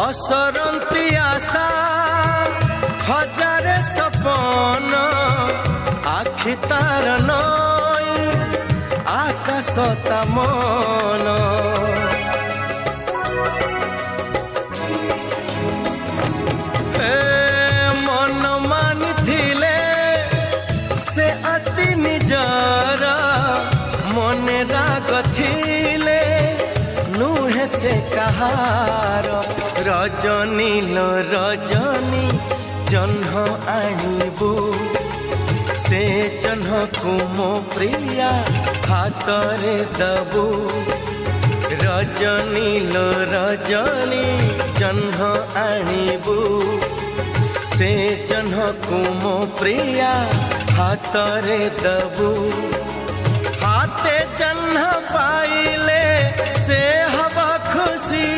असरंती आशा हजारे सपन आखि तार नई आकाश ता मन मन मानि थिले से अति निजर मन राग थिले नुहे से कहार रजनी लो रजनी जह्न आणबू से जह्न को मो प्रिया हाथरे दबू रजनी लो रजनी जह्न आणबू से जह्न को मो प्रिया हाथरे दबू हाथे जह्न पाइले से हवा खुशी